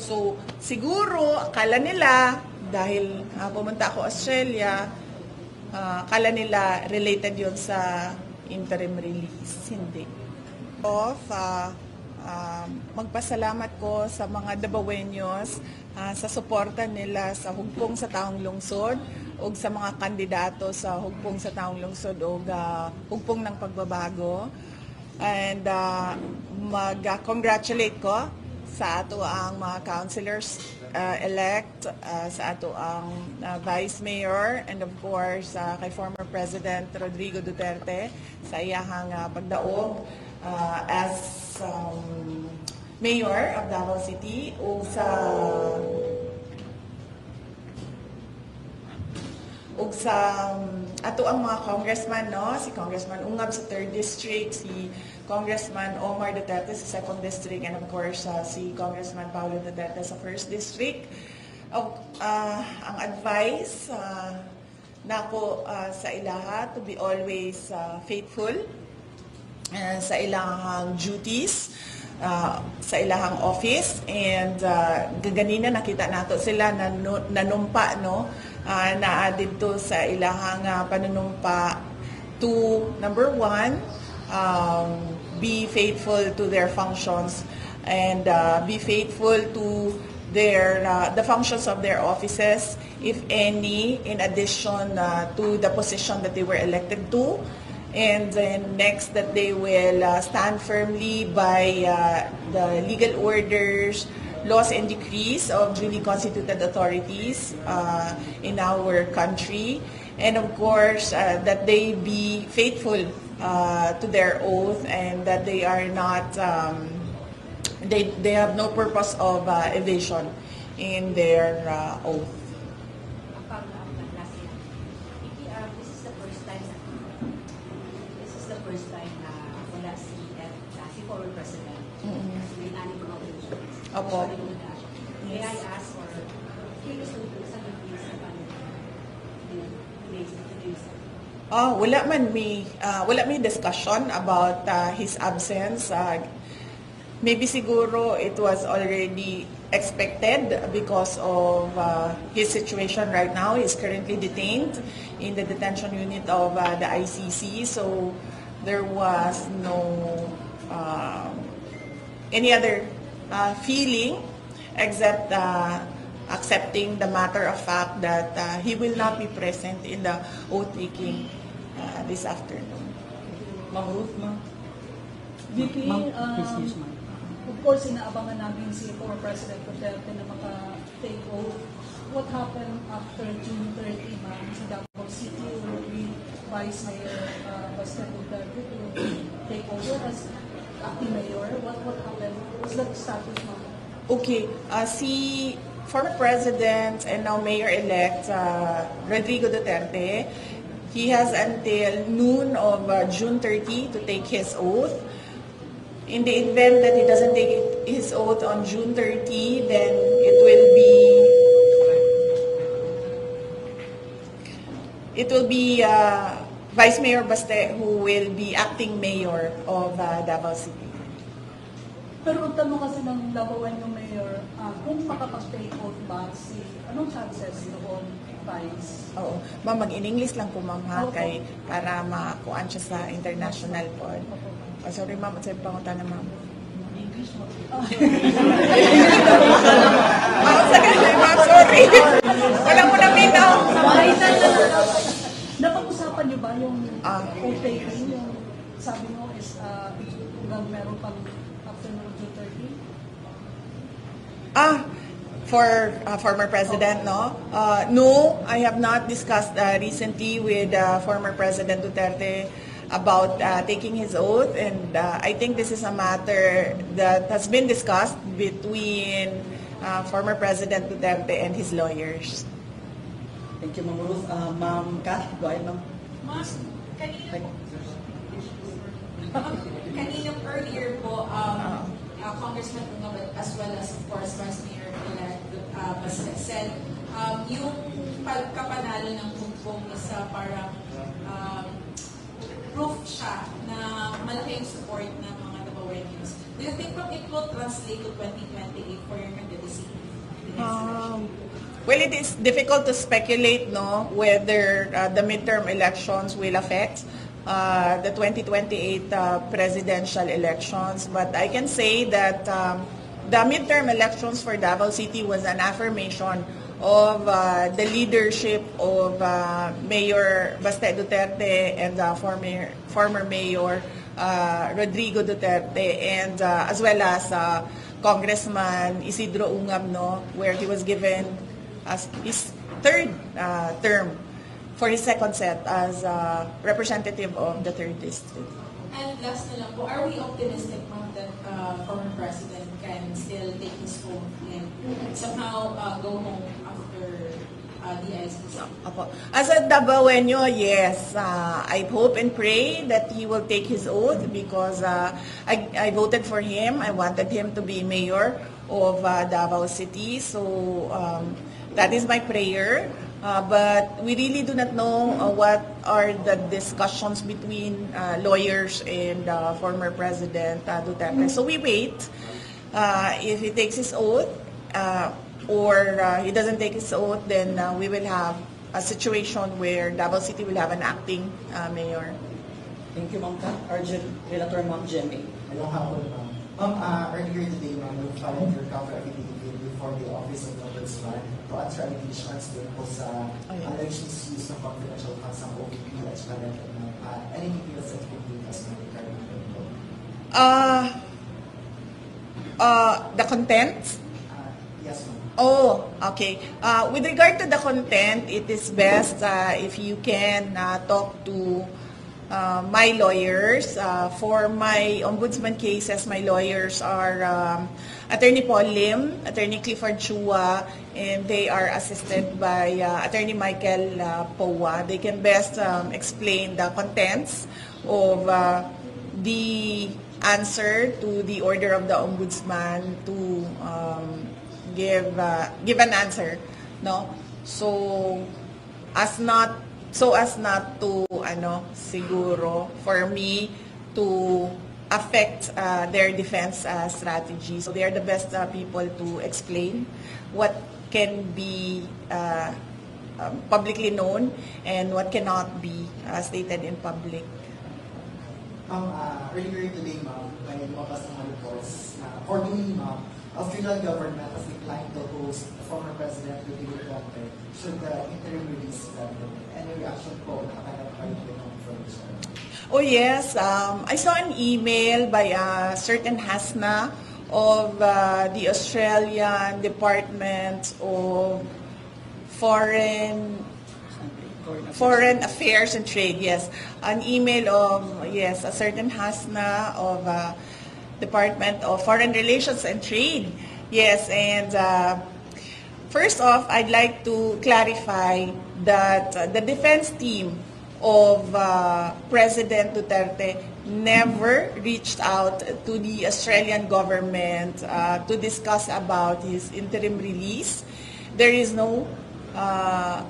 So, siguro, akala nila, dahil pumunta ako Australia, akala nila related yun sa interim release. Hindi. Magpasalamat ko sa mga Dabawenyos sa suporta nila sa hugpong sa taong lungsod o sa mga kandidato sa hugpong sa taong lungsod o hugpong ng pagbabago. And mag-congratulate ko sa ato ang mga councilors elect, sa ato ang Vice Mayor, and of course kay former President Rodrigo Duterte sa iyahang pagdaog as Mayor of Davao City o sa ato ang mga congressman, no? Si Congressman Ungab sa 3rd District, si Congressman Omar Duterte sa 2nd District, and of course si Congressman Paulo Duterte sa 1st District. Ang advice nako sa ilaha to be always faithful sa ilahang duties, sa ilahang office, and ganina nakita nato sila nanumpa, no, na dito sa ilahang panunumpa to, number 1, be faithful to their functions and be faithful to the functions of their offices, if any, in addition to the position that they were elected to. And then next, that they will stand firmly by the legal orders, laws and decrees of duly constituted authorities in our country. And of course, that they be faithful to their oath, and that they are not, they have no purpose of evasion in their oath. First time na wala si former president. May nani mga occasions. Opo. May I ask for previous notice sa notice na wala may discussion about his absence. Maybe siguro it was already expected because of his situation right now. He's currently detained in the detention unit of the ICC. So there was no any other feeling except accepting the matter of fact that he will not be present in the oath-taking this afternoon. Ma'am Ruth, ma'am. VP, of course, inaabangan namin si former President Duterte na maka-take oath. What happened after June 30, ma'am, sa Davao City, where we Vice Mayor President Duterte to take over as acting mayor? What happened? What's the status, ma'am? Okay, si former President and now Mayor-elect Rodrigo Duterte, he has until noon of June 30 to take his oath. In the event that he doesn't take his oath on June 30, then it will be Vice Mayor Baste who will be acting mayor of Davao City. Pero ang tanong kasi ng Davaoan yung mayor, kung makapag-take oath ba anong chances doon, Vice? Oo. Ma'am, mag-in-English lang po, ma'am, ha? Okay. Para makuhaan siya sa international pod. Sorry, ma'am. At sa pangutan na, ma'am. English mo? Ma'am, sorry. Walang mo na minaw. Napag-usapan niyo ba yung oath-taking? Yung sabi mo is hanggang meron pang afternoon June 30? For former President, no? No, I have not discussed recently with former President Duterte about taking his oath, and I think this is a matter that has been discussed between former President Duterte and his lawyers. Thank you, Ma'am Ruth. Ma'am Kat, go ahead, ma'am. Mas, kaninang earlier po, Congressman Ungab as well as, of course, Vice Mayor-elect said, yung pagkapanalo ng Hugpong isa parang proof siya na malaki yung support ng mga Dabawenyos. Do you think it will translate to 2028 for your candidacy? Well, it is difficult to speculate, no, whether the midterm elections will affect the 2028 presidential elections. But I can say that the midterm elections for Davao City was an affirmation of the leadership of Mayor Baste Duterte and former Mayor Rodrigo Duterte, and as well as Congressman Isidro Ungab, no, where he was given as his third term for his second set as representative of the 3rd District. And last na lang po, are we optimistic, ma'am, that former president can still take his home and somehow go home after the ICC? Apo. As a Davaoenyo, yes, I hope and pray that he will take his oath because I voted for him. I wanted him to be mayor of Davao City. So that is my prayer. But we really do not know what are the discussions between lawyers and former President Duterte. So we wait. If he takes his oath or he doesn't take his oath, then we will have a situation where Davao City will have an acting mayor. Thank you, Ma'am Kat. Argel, Relator Ma'am Jemmy. Hello, hapon, ma'am. Ma'am, earlier today, ma'am, you filed your counter affidavit before the Office of Ombudsman to answer allegations din po sa alleged misuse ng confidential funds ng OVP at saka ng anything else that you do as ma'am regarding The content? yes, ma'am. Oh, okay. With regard to the content, it is best if you can talk to my lawyers. For my ombudsman cases, my lawyers are Attorney Paul Lim, Attorney Clifford Chua, and they are assisted by Attorney Michael Powa. They can best explain the contents of the answer to the order of the ombudsman to give an answer, no? So as not to siguro for me to affect their defense strategy. So they are the best people to explain what can be publicly known and what cannot be stated in public. Earlier today, ma'am, may lumabas ng reports na accordingly, ma'am, Australian government has declined to host former President Rodrigo Duterte should the interim release that. Any reaction po nakakanap kayo ng information? Oh yes, I saw an email by a certain Hasna of the Australian Department of Foreign Affairs and Trade, yes. An email of, yes, a certain Hasna of Department of Foreign Relations and Trade. Yes, and first off, I'd like to clarify that the defense team of President Duterte never reached out to the Australian government to discuss about his interim release. There is no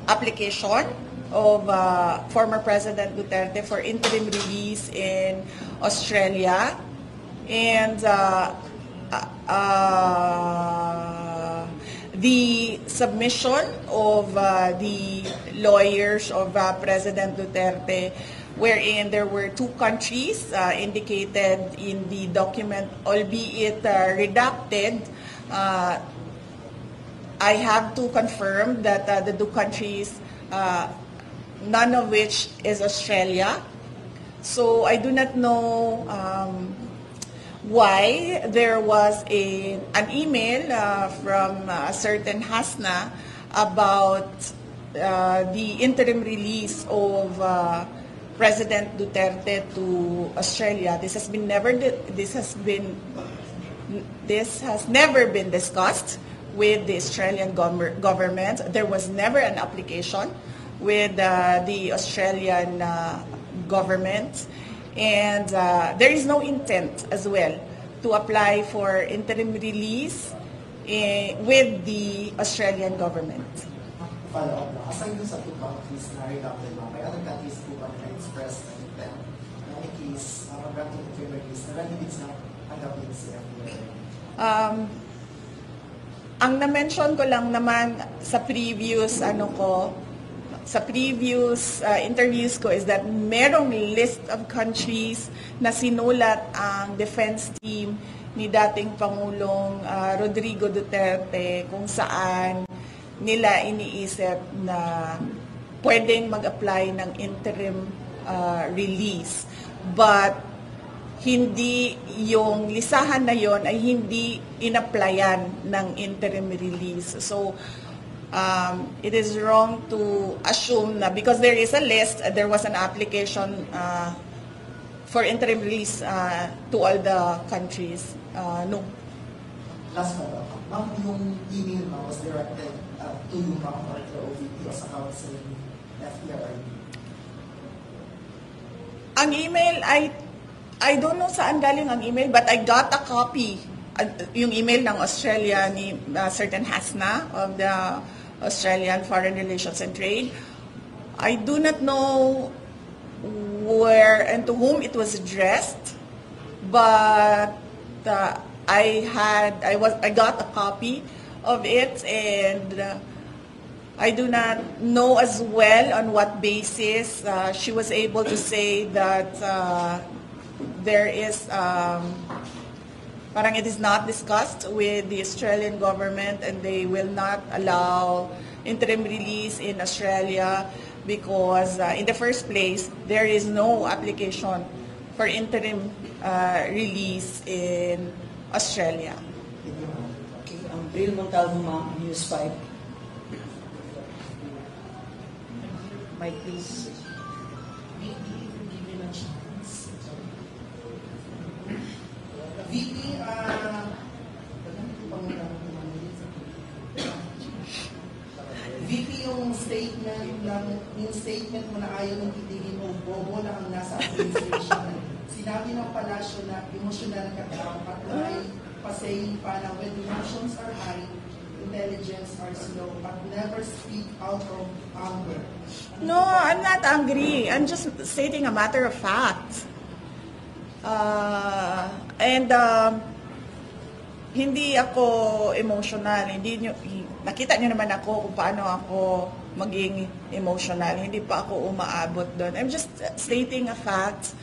application of former President Duterte for interim release in Australia, and the submission of the lawyers of President Duterte, wherein there were two countries indicated in the document, albeit redacted. I have to confirm that the two countries, none of which is Australia. So I do not know why there was an email from a certain Hasna about the interim release of President Duterte to Australia. This has never been discussed with the Australian government. There was never an application with the Australian government, and there is no intent as well to apply for interim release with the Australian government. Follow-up lang. Aside dun sa two countries na redacted, ma'am, may other countries po ba na express na intent? In any case, granting interim release, na ready din silang tanggapin si FDA? Ang na-mention ko lang naman sa previous interviews ko is that merong list of countries na sinulat ang defense team ni dating Pangulong Rodrigo Duterte kung saan nila iniisip na pwedeng mag-apply ng interim release. But hindi yung lisahan na yon ay hindi in-applyan ng interim release. So, it is wrong to assume na because there is a list, there was an application for interim release to all the countries. No. Last one, ma'am, yung email na was directed to you, ma'am, or to OVP o sa council FPRRD? Ang email, I don't know saan galing ang email, but I got a copy. Yung email ng Australia ni certain Hasna of the Australian Foreign Relations and Trade. I do not know where and to whom it was addressed, but I got a copy of it, and I do not know as well on what basis she was able to say that there is parang it is not discussed with the Australian government and they will not allow interim release in Australia because in the first place there is no application for interim release in Australia. Okay, Bril Montalvo, ma'am, News 5. Mike, please. VP, yung statement mo na ayaw ng titigin mo, bobo na ang nasa administration. Sinabi ng palasyo na emosyonal ka daw at may pasaying pa na when emotions are high, intelligence are slow, but never speak out of anger. No, I'm not angry. I'm just stating a matter of fact. Hindi ako emotional. Nakita niyo naman ako kung paano ako maging emotional. Hindi pa ako umaabot doon. I'm just stating a fact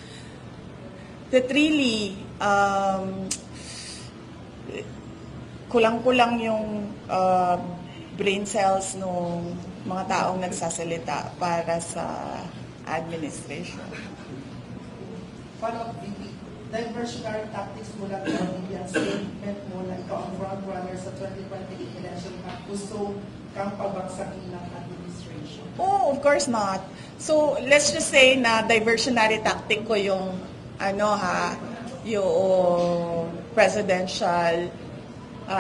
that really kulang-kulang yung brain cells ng mga taong nagsasalita para sa administration. Follow-up, VP. Diversionary tactics mula ng Indian statement mo na ikaw ang front-runner sa 2028 election at gusto kang pabagsakin ng administration. Oh, of course not. So, let's just say na diversionary tactic ko yung yung presidential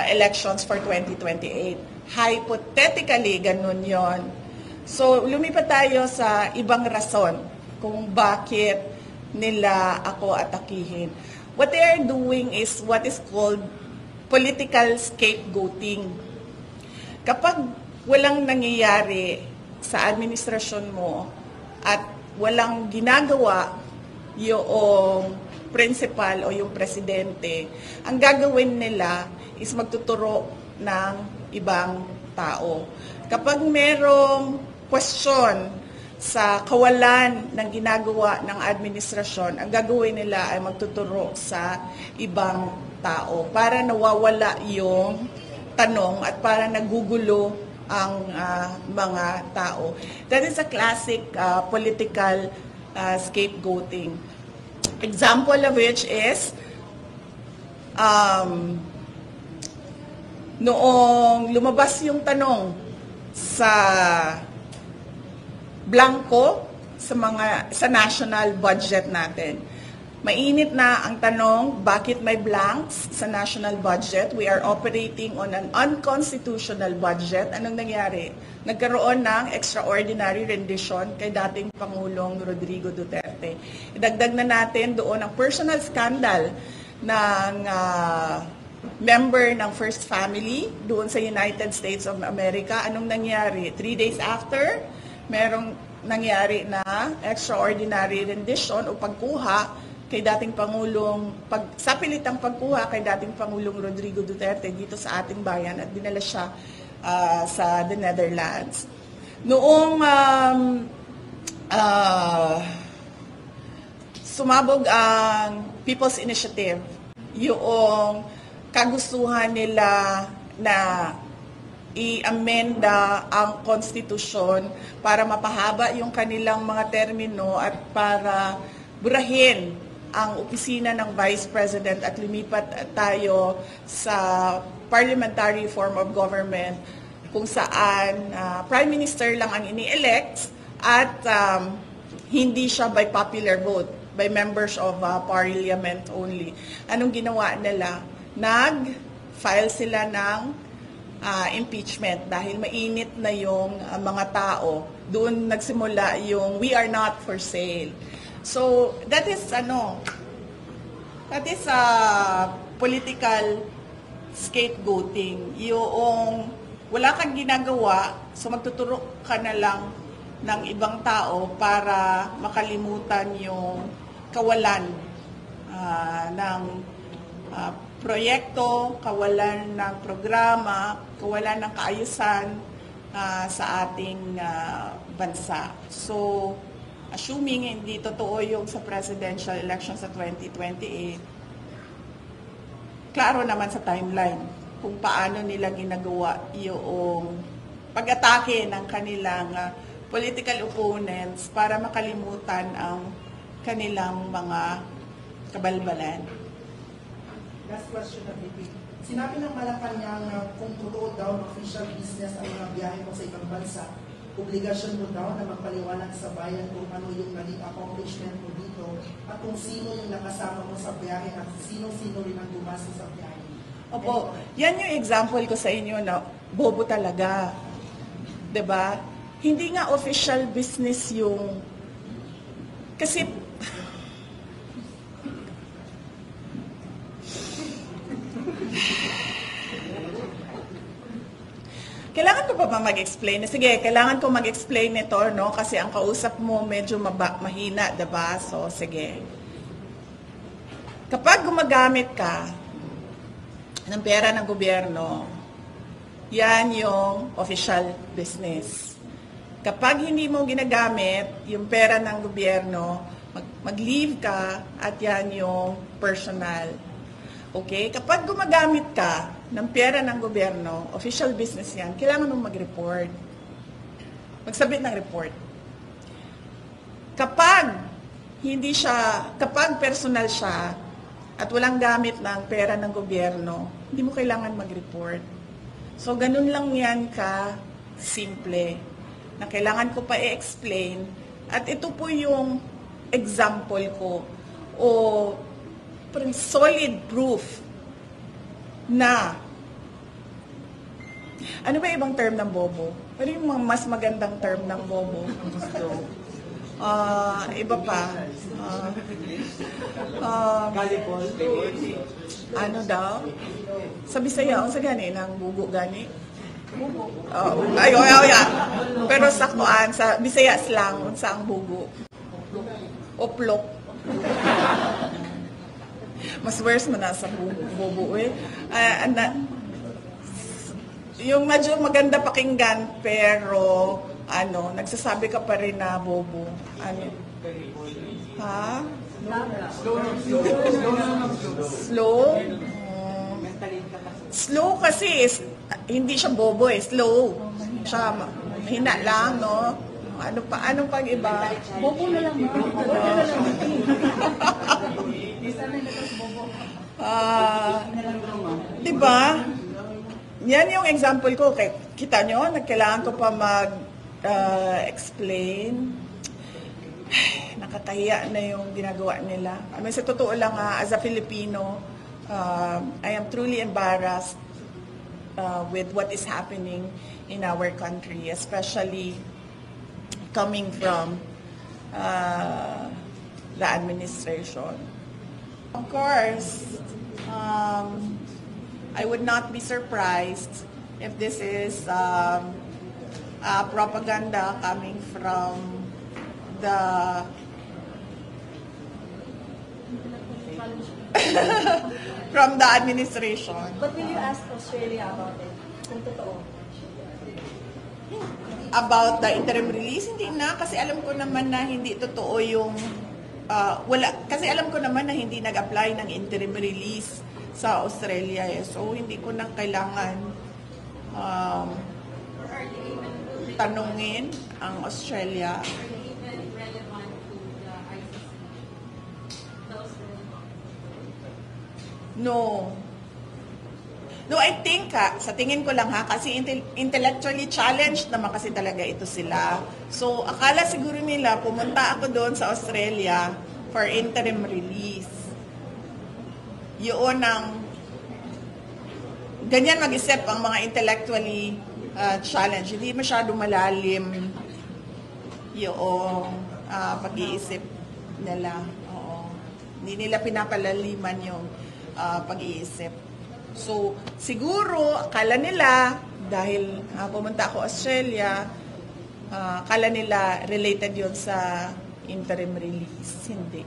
elections for 2028. Hypothetically, ganun yon. So, lumipat tayo sa ibang rason kung bakit nila ako atakihin. What they are doing is what is called political scapegoating. Kapag walang nangyayari sa administrasyon mo at walang ginagawa yung principal o yung presidente, ang gagawin nila is magtuturo ng ibang tao. Kapag merong question sa kawalan ng ginagawa ng administrasyon, ang gagawin nila ay magtuturo sa ibang tao para nawawala yung tanong at para nagugulo ang mga tao. That is a classic political scapegoating. Example of which is noong lumabas yung tanong sa blanco sa national budget natin. Mainit na ang tanong, bakit may blanks sa national budget? We are operating on an unconstitutional budget. Anong nangyari? Nagkaroon ng extraordinary rendition kay dating Pangulong Rodrigo Duterte. Idagdag na natin doon ang personal scandal ng member ng First Family doon sa United States of America. Anong nangyari? 3 days after, merong nangyari na extraordinary rendition o pagkuha kay dating Pangulong, sa pilitang pagkuha kay dating Pangulong Rodrigo Duterte dito sa ating bayan at dinala siya sa the Netherlands. Noong sumabog ang People's Initiative, yung kagustuhan nila na i-amenda ang konstitusyon para mapahaba yung kanilang mga termino at para burahin ang opisina ng Vice President at lumipat tayo sa parliamentary form of government kung saan Prime Minister lang ang ini-elect at hindi siya by popular vote, by members of parliament only. Anong ginawa nila? Nag-file sila ng impeachment dahil mainit na yung mga tao. Doon nagsimula yung "we are not for sale". So that is political scapegoating. Yung wala kang ginagawa, so magtuturo ka na lang ng ibang tao para makalimutan yung kawalan ng proyekto, kawalan ng programa, kawalan ng kaayusan sa ating bansa. So, assuming hindi totoo yung sa presidential election sa 2028, klaro naman sa timeline kung paano nila ginagawa yung pag-atake ng kanilang political opponents para makalimutan ang kanilang mga kabalbalan. Last question na BP. Sinabi ng Malacanang na kung totoo daw ng official business ang mga biyahe mo sa ibang bansa, obligasyon mo daw na magpaliwanag sa bayan kung ano yung naging accomplishment mo dito at kung sino yung nakasama mo sa biyahe at sino-sino rin ang gumasa sa biyahe. Opo, yan yung example ko sa inyo na bobo talaga. 'Di ba? Hindi nga official business yung kasi kailangan ko pa ba mag-explain? Sige, kailangan ko mag-explain nito, no? Kasi ang kausap mo medyo mahina, diba? So, sige. Kapag gumagamit ka ng pera ng gobyerno, yan yung official business. Kapag hindi mo ginagamit yung pera ng gobyerno, mag-leave ka at yan yung personal. Okay? Kapag gumagamit ka ng pera ng gobyerno, official business yan, kailangan mong mag-report. Magsabit ng report. Kapag personal siya at walang gamit ng pera ng gobyerno, hindi mo kailangan mag-report. So, ganun lang yan simple na kailangan ko pa i-explain. At ito po yung example ko o solid proof na ano ba ibang term ng bobo? Ano yung mas magandang term ng bobo? Iba pa. Ano daw? Sa Bisaya, sa gani, ng bugo gani? Ay. Pero sa Bisaya slang, sa ang bugo. Oplok. Mas worse mo na sa bobo eh. Yung medyo maganda pakinggan pero nagsasabi ka pa rin na bobo. Ha? Slow? Slow kasi hindi siya bobo slow. Siya mahina lang, no? Anong pang iba? Bobo na lang, bobo na lang. Diba? Yan yung example ko. Kita nyo, kailangan ko pa mag-explain. Nakakahiya na yung ginagawa nila. Sa totoo lang, as a Filipino, I am truly embarrassed with what is happening in our country, especially coming from the administration. Of course, I would not be surprised if this is propaganda coming from the challenge. from the administration. But will you ask Australia about it? Kung totoo. About the interim release, hindi na. Kasi alam ko naman na hindi totoo yung... kasi alam ko naman na hindi nag-apply ng interim release sa Australia. So, hindi ko na kailangan tanungin ang Australia. Are they even relevant to the ICC? Those relevant? No. No, I think, sa tingin ko lang kasi intellectually challenged naman kasi talaga ito sila. So, akala siguro nila, pumunta ako doon sa Australia for interim release. Yun ang, ganyan mag-isip ang mga intellectually challenged. Hindi masyado malalim yung pag-iisip nila. Oo. Hindi nila pinapalaliman yung pag-iisip. So, siguro, akala nila, dahil pumunta ako Australia, akala nila related yun sa interim release. Hindi.